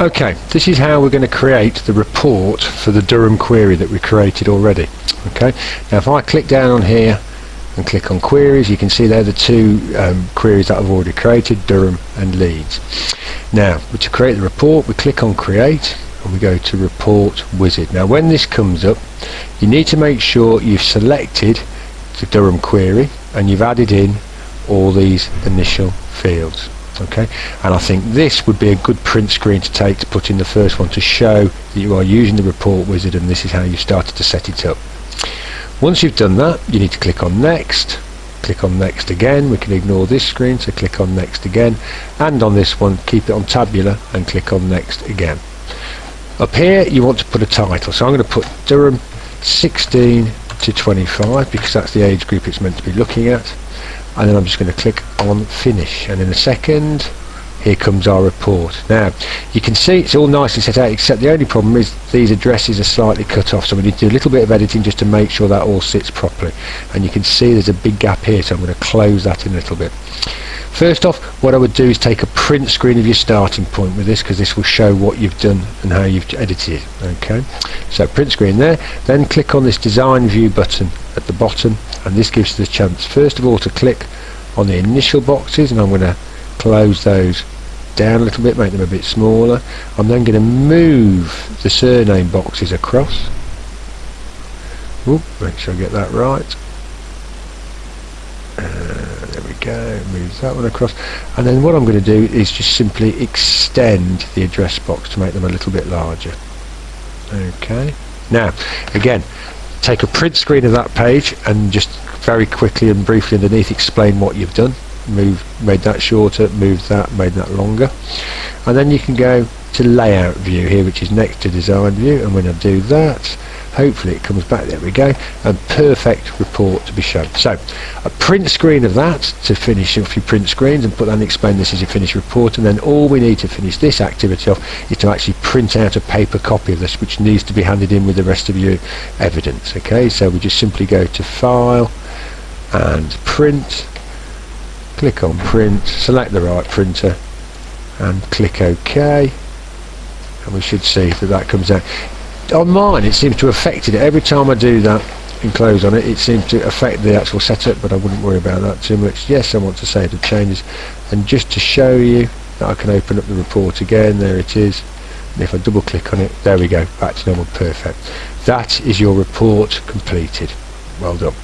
Okay, this is how we're going to create the report for the Durham query that we created already. Okay, now if I click down on here and click on queries, you can see there the two queries that I've already created, Durham and Leeds. Now, to create the report, we click on create and we go to report wizard. Now when this comes up, you need to make sure you've selected the Durham query and you've added in all these initial fields. Okay, and I think this would be a good print screen to take to put in the first one to show that you are using the report wizard and this is how you started to set it up. Once you've done that, you need to click on next again. We can ignore this screen, so click on next again, and on this one keep it on tabular and click on next again. Up here you want to put a title, so I'm going to put Durham 16 to 25 because that's the age group it's meant to be looking at. And then I'm just going to click on finish, and in a second here comes our report. Now you can see it's all nicely set out, except the only problem is these addresses are slightly cut off, so we need to do a little bit of editing just to make sure that all sits properly. And you can see there's a big gap here, so I'm going to close that in a little bit. First off, what I would do is take a print screen of your starting point with this, because this will show what you've done and how you've edited it. Okay, so print screen there, then click on this design view button at the bottom, and this gives us the chance first of all to click on the initial boxes, and I'm going to close those down a little bit, make them a bit smaller. I'm then going to move the surname boxes across. Make sure I get that right. There we go, move that one across, and then what I'm going to do is just simply extend the address box to make them a little bit larger. Okay, now again take a print screen of that page and just very quickly and briefly underneath explain what you've done. Made that shorter, moved that, made that longer, and then you can go to layout view here, which is next to design view, and when I do that, hopefully it comes back. There we go, and perfect report to be shown. So a print screen of that to finish off your print screens and put that and explain this as your finished report, and then all we need to finish this activity off is to actually print out a paper copy of this, which needs to be handed in with the rest of your evidence. Okay, so we just simply go to file and print, click on print, select the right printer and click OK, and we should see that that comes out. On mine it seems to have affected it every time I do that and close on it. It seems to affect the actual setup, but I wouldn't worry about that too much. Yes, I want to save the changes, and just to show you that I can open up the report again, there it is, and if I double click on it, there we go, back to normal. Perfect. That is your report completed. Well done.